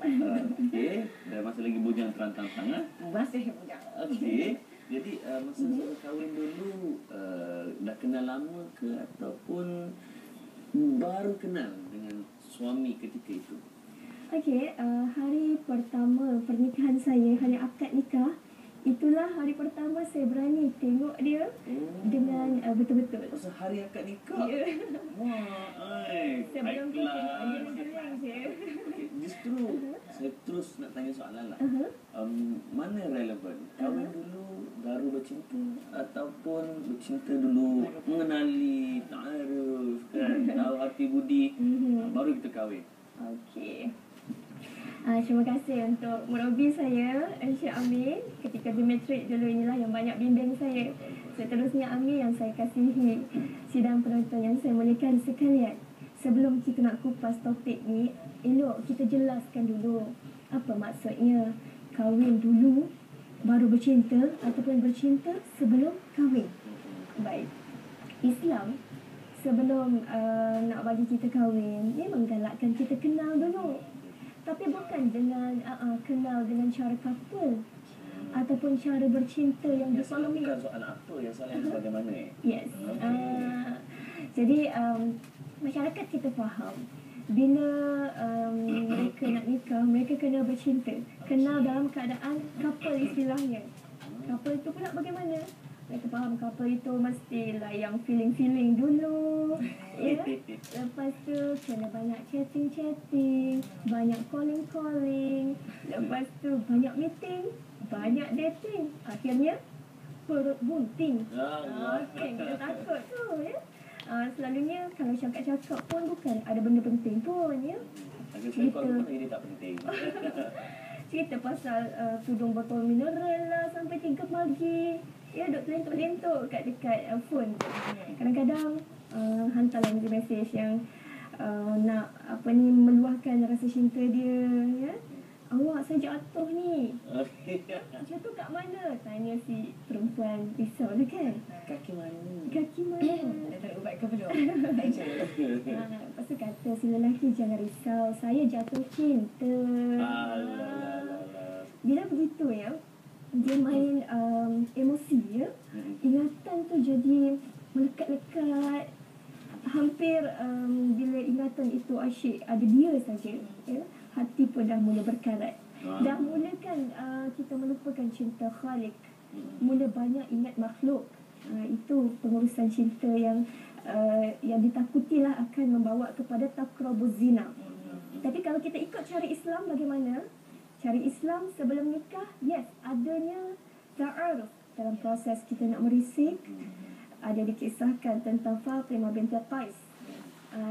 Okey, dah masih lagi bujang terantang sangat. Masih bujang. Okey. Jadi masa kahwin dulu dah kenal lama ke ataupun baru kenal dengan suami ketika itu? Okey, hari pertama pernikahan saya, hari akad nikah, itulah hari pertama saya berani tengok dia dengan betul-betul. Masa hari akad nikah? Ya. Wah, Sebelum tu tengok dia geleng je. Okay, justru saya terus nak tanya soalan lah. Mana relevan? Kahwin dulu baru bercinta ataupun bercinta dulu mengenali, ta'aruf, kan, tahu hati budi, baru kita kahwin? Okey. Terima kasih untuk murabi saya, Encik Amir. Ketika di matrik dulu, inilah yang banyak bimbing saya. Seterusnya Amir yang saya kasihi. Sidang penonton yang saya muliakan sekalian. Sebelum kita nak kupas topik ni, elok kita jelaskan dulu apa maksudnya kahwin dulu baru bercinta ataupun bercinta sebelum kahwin. Baik. Islam sebelum nak bagi kita kahwin, dia menggalakkan kita kenal dulu. Tapi bukan dengan kenal dengan cara couple ataupun cara bercinta yang dipahami. Bukan soal apa, yang salah bagaimana. Yes. Jadi masyarakat kita faham bila mereka nak nikah, mereka kena bercinta, kenal dalam keadaan couple istilahnya. Couple itu pula bagaimana? Mereka faham couple itu mestilah yang feeling-feeling dulu, ya. Lepas tu kena banyak chatting-chatting, banyak calling-calling. Lepas tu banyak meeting, banyak dating. Akhirnya perut bunting. Okey, kita takut tu, ya. Selalunya kalau cakap-cakap pun bukan ada benda penting pun, ya. Cerita pun ini tak penting. Cerita pasal tudung botol mineral lah sampai 3 pagi. Ya, duk lentuk-lentuk kat dekat phone. Kadang-kadang hantar mesej yang nak meluahkan rasa cinta dia, ya. Awak saya jatuh ni. Jatuh kat mana? Tanya si perempuan, risau dia kan. Kaki mana? Kaki mana? Dah tak ubat ke belum? Lepas tu kata si lelaki, jangan risau, saya jatuh cinta. Bila begitu, ya, dia main emosi, ya. Ingatan tu jadi melekat-lekat. Hampir bila ingatan itu asyik ada dia saja, ya, hati pun dah mula berkarat. Dah mula kan kita melupakan cinta Khalik. Mula banyak ingat makhluk. Itu pengurusan cinta yang ditakutilah akan membawa kepada taqrabuz zina. Tapi kalau kita ikut cara Islam bagaimana? Cara Islam sebelum nikah, yes, adanya ta'aruf dalam proses kita nak merisik. Ada dikisahkan tentang Fatimah binti Qais,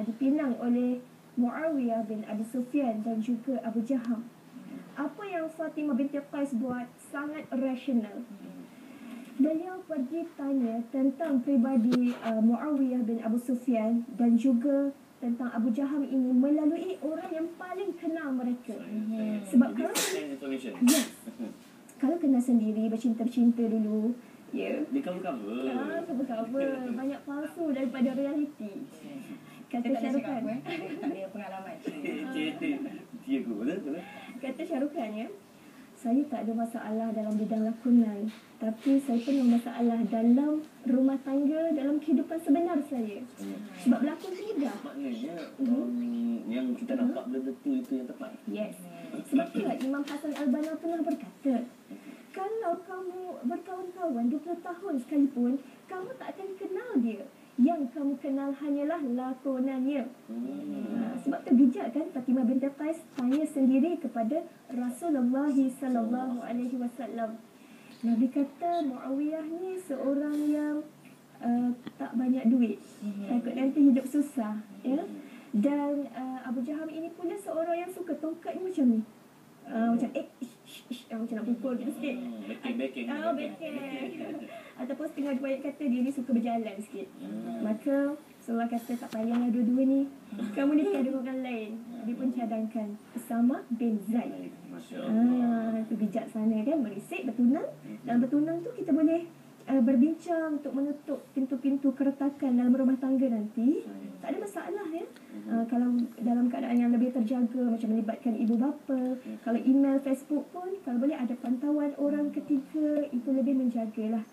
dipinang oleh Muawiyah bin Abi Sufyan dan juga Abu Jaham. Apa yang Fatimah binti Qais buat sangat rasional. Beliau pergi tanya tentang pribadi Muawiyah bin Abu Sufyan dan juga tentang Abu Jaham ini melalui orang yang paling kenal mereka. Sebab kalau kenal sendiri, bercinta-cinta dulu, ya. Dia cover-cover. Cover-cover. Banyak palsu daripada realiti. Kata Shah Rukh Khan. Tak ada pengalaman. Kata Shah Rukh Khan, ya, saya tak ada masalah dalam bidang lakonan, tapi saya punya masalah dalam rumah tangga, dalam kehidupan sebenar saya. Sebab berlakon tu mudah. Maknanya yang kita nampak benda tu itu yang tepat. Yes. Sebab itulah Imam Hasan Al-Banna pernah berkata, kalau kamu berkawan-kawan 20 tahun sekalipun, kamu tak akan kenal dia. Yang kamu kenal hanyalah lakonannya. Sebab tu bijak kan Fatimah binti Qais tanya sendiri kepada Rasulullah sallallahu alaihi wasallam. Nabi kata Muawiyah ni seorang yang tak banyak duit. Takut nanti hidup susah, ya. Dan Abu Jaham ini pula seorang yang suka tongkat ni macam ni. Macam macam nak pukul dia sikit. Backing. Ataupun setengah riwayat kata dia ni suka berjalan sikit. Maka Rasulullah kata tak payahlah dua-dua ni, kamu nikah dengan orang lain. Dia pun cadangkan Usama bin Zaid. Masya Allah. Itu bijaksana kan, merisik, bertunang. Dalam bertunang tu kita boleh berbincang untuk menutup pintu-pintu keretakan dalam rumah tangga nanti, tak ada masalah ya. Kalau dalam keadaan yang lebih terjaga, macam melibatkan ibu bapa, kalau email, Facebook pun kalau boleh ada pantauan orang ketiga, itu lebih menjagalah.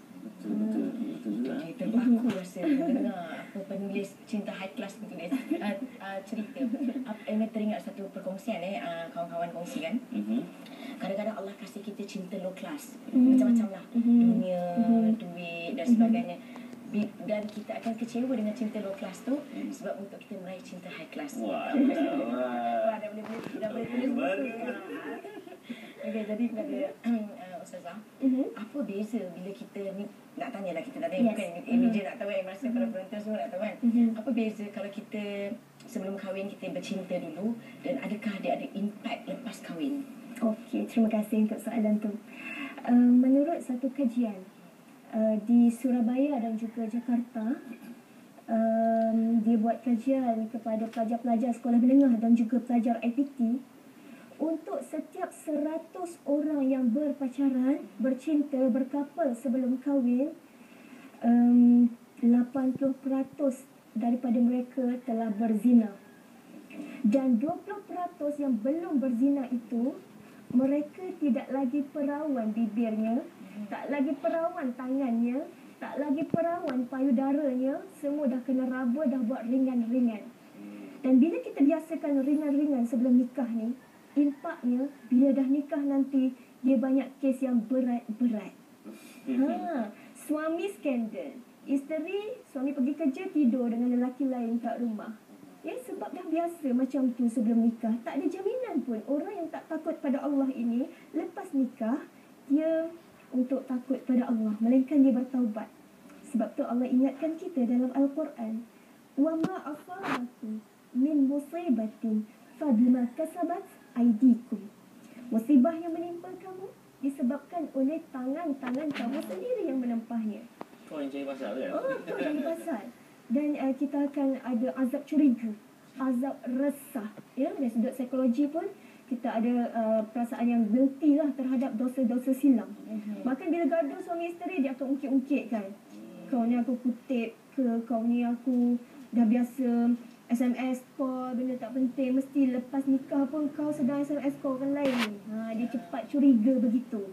Betul juga. Okay, terpaku rasa mendengar apa penulis cinta high class tu dia cerita. Ina teringat satu perkongsian kawan-kawan kongsikan. Kadang-kadang Allah kasih kita cinta low class, macam-macam lah, dunia, duit dan sebagainya. Dan kita akan kecewa dengan cinta low class tu sebab untuk kita meraih cinta high class. Wah, dah boleh tulis. Okey, jadi kepada Ustazah, apa beza bila kita ni, nak tanyalah kita dah tanya, bukan ini je nak tahu, masa para penonton semua nak tahu kan. Apa beza kalau kita sebelum kahwin kita bercinta dulu, dan adakah dia ada impact lepas kahwin? Okey, terima kasih untuk soalan tu. Menurut satu kajian di Surabaya dan juga Jakarta, dia buat kajian kepada pelajar-pelajar sekolah menengah dan juga pelajar IPT. Untuk setiap 100 orang yang berpacaran, bercinta, berkapal sebelum kahwin, 80% daripada mereka telah berzina. Dan 20% yang belum berzina itu, mereka tidak lagi perawan bibirnya, tak lagi perawan tangannya, tak lagi perawan payudaranya, semua dah kena raba, dah buat ringan-ringan. Dan bila kita biasakan ringan-ringan sebelum nikah ni, impaknya bila dah nikah nanti, dia banyak kes yang berat-berat. Suami skandal, suami pergi kerja tidur dengan lelaki lain kat rumah. Ya, sebab dah biasa macam tu sebelum nikah. Tak ada jaminan pun orang yang tak takut pada Allah ini, lepas nikah, dia untuk takut pada Allah, melainkan dia bertaubat. Sebab tu Allah ingatkan kita dalam Al-Quran, wa ma asabakum min musibatin fabima kasabat aydikum. Musibah yang menimpa kamu disebabkan oleh tangan-tangan kamu sendiri yang menempahnya. Kau yang cari pasal kan? Kau cari pasal. Dan kita akan ada azab curiga, azab resah. Ya, dari sudut psikologi pun kita ada perasaan yang guilty lah terhadap dosa-dosa silam. Bahkan bila gaduh suami isteri, dia akan ungkit-ungkit kan. Kau ni aku kutip ke, kau ni aku dah biasa SMS call, benda tak penting. Mesti lepas nikah pun kau sedang SMS call orang lain. Dia cepat curiga begitu.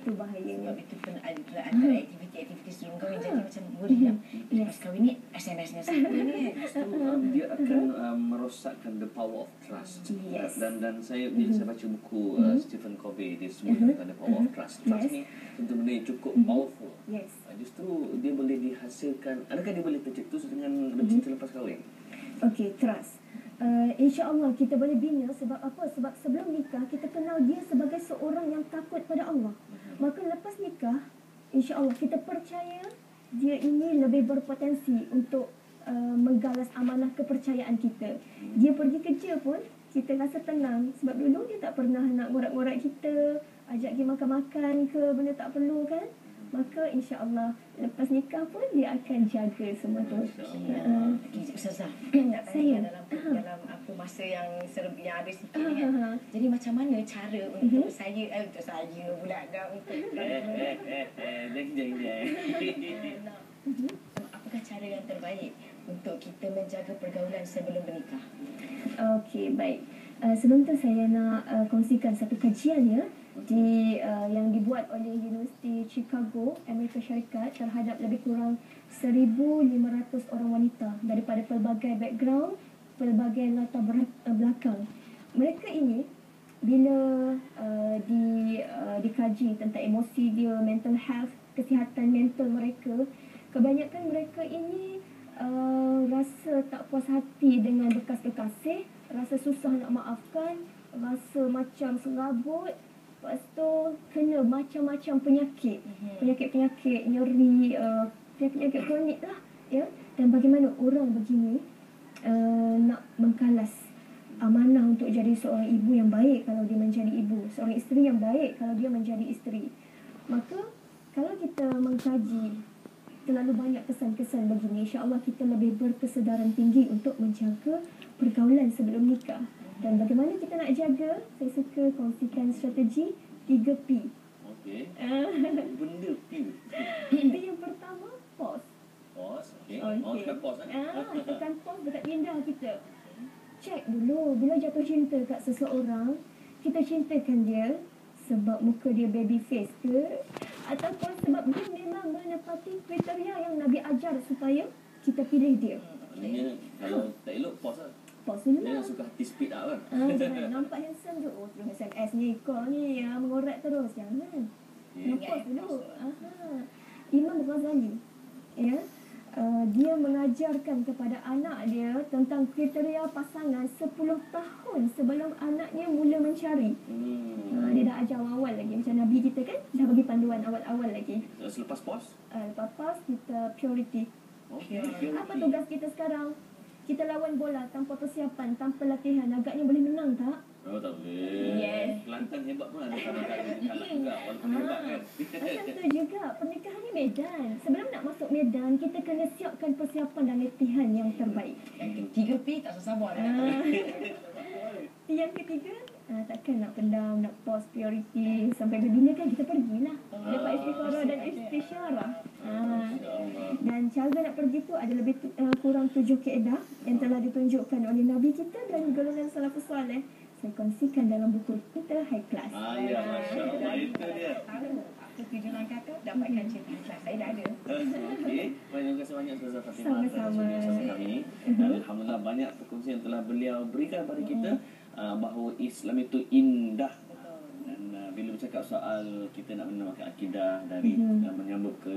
Itu bahayanya. Sebab itu pun ada antara aktiviti-aktiviti sebelum kahwin. Jadi macam boleh lah, lepas kahwin ni SMS-nya siapa ni kan. So, dia akan merosakkan the power of trust. Yes. Dan saya baca buku Stephen Covey, dia sebut tentang the power of trust. Trust ni tentu benda yang cukup powerful. Yes. Justru dia boleh dihasilkan. Adakah dia boleh tercetus dengan bercinta lepas kahwin? Okey, trust. InsyaAllah kita boleh bina. Sebab apa? Sebab sebelum nikah kita kenal dia sebagai seorang yang takut pada Allah. Maka lepas nikah, InsyaAllah kita percaya dia ini lebih berpotensi untuk menggalas amanah kepercayaan kita. Dia pergi kerja pun kita rasa tenang. Sebab dulu dia tak pernah nak ngorak-ngorak kita, ajak pergi makan-makan ke, benda tak perlu kan. Maka insyaAllah lepas nikah pun dia akan jaga semua tu. Ustazah, nak tanya dalam apa masa yang ada sikit ni kan. Jadi macam mana cara untuk saya pula dah untuk apakah cara yang terbaik untuk kita menjaga pergaulan sebelum bernikah? Okey, baik. Sebelum tu saya nak kongsikan satu kajian ya, yang dibuat oleh Universiti Chicago, Amerika Syarikat, terhadap lebih kurang 1,500 orang wanita daripada pelbagai background, pelbagai latar belakang. Mereka ini bila dikaji tentang emosi dia, mental health, kesihatan mental mereka, kebanyakan mereka ini rasa tak puas hati dengan bekas kekasih, rasa susah nak maafkan, rasa macam serabut. Lepas tu kena macam-macam penyakit. Penyakit-penyakit nyeri, penyakit-penyakit kronik lah. Ya? Dan bagaimana orang begini nak mengkalas amanah untuk jadi seorang ibu yang baik kalau dia menjadi ibu, seorang isteri yang baik kalau dia menjadi isteri. Maka kalau kita mengkaji terlalu banyak kesan-kesan begini, insya-Allah kita lebih berkesedaran tinggi untuk menjaga pergaulan sebelum nikah. Dan bagaimana kita nak jaga, saya suka kongsikan strategi 3P. Okey. Benda P. P yang pertama, pause. Pause. Okey. Okey. Oh, tekan pause Tekan pause dekat minda kita. Check dulu, bila jatuh cinta kat seseorang, kita cintakan dia sebab muka dia baby face ke, ataupun sebab dia memang menepati kriteria yang Nabi ajar supaya kita pilih dia. Maknanya kalau tak elok pause lah. Pause dulu Jangan lah. suka hati speed up kan. Jangan nampak handsome tu. Oh, terus SMS ni, call ni, mengorat terus. Jangan. Pause dulu. Imam Ghazali, ya, dia mengajarkan kepada anak dia tentang kriteria pasangan 10 tahun sebelum anaknya mula mencari. Dia dah ajar awal lagi. Macam Nabi kita kan dah bagi panduan awal-awal lagi. Selepas pause? Lepas pause, kita purity. Okey. Apa tugas kita sekarang? Kita lawan bola tanpa persiapan, tanpa latihan. Agaknya boleh menang tak? Oh, tak boleh. Yes. Kelantan hebat pun ada kadang-kadang kalah juga. Walaupun hebat kan. Macam tu juga. Pernikahan ni medan. Sebelum nak masuk medan, kita kena siapkan persiapan dan latihan yang terbaik. Yang ketiga P tak sabar dah. Yang ketiga, takkan nak pendam, nak pause priority. Sampai berbina kan kita pergilah. Lepas istikharah dan istisyarah. Dan cara nak pergi tu ada lebih kurang 7 kaedah yang telah ditunjukkan oleh Nabi kita dan golongan salafus soleh. Saya kongsikan dalam buku kita High Class. Ya, Masya Allah. Itu dia. Tahu apa 7 langkah tu dapatkan cinta ikhlas. Saya dah ada. Okey. Terima kasih banyak Ustazah Fatimah Sama-sama. bersama kami. Alhamdulillah banyak perkongsian yang telah beliau berikan pada kita bahawa Islam itu indah. Dan bila bercakap soal kita nak menamakan akidah dari menyambut ke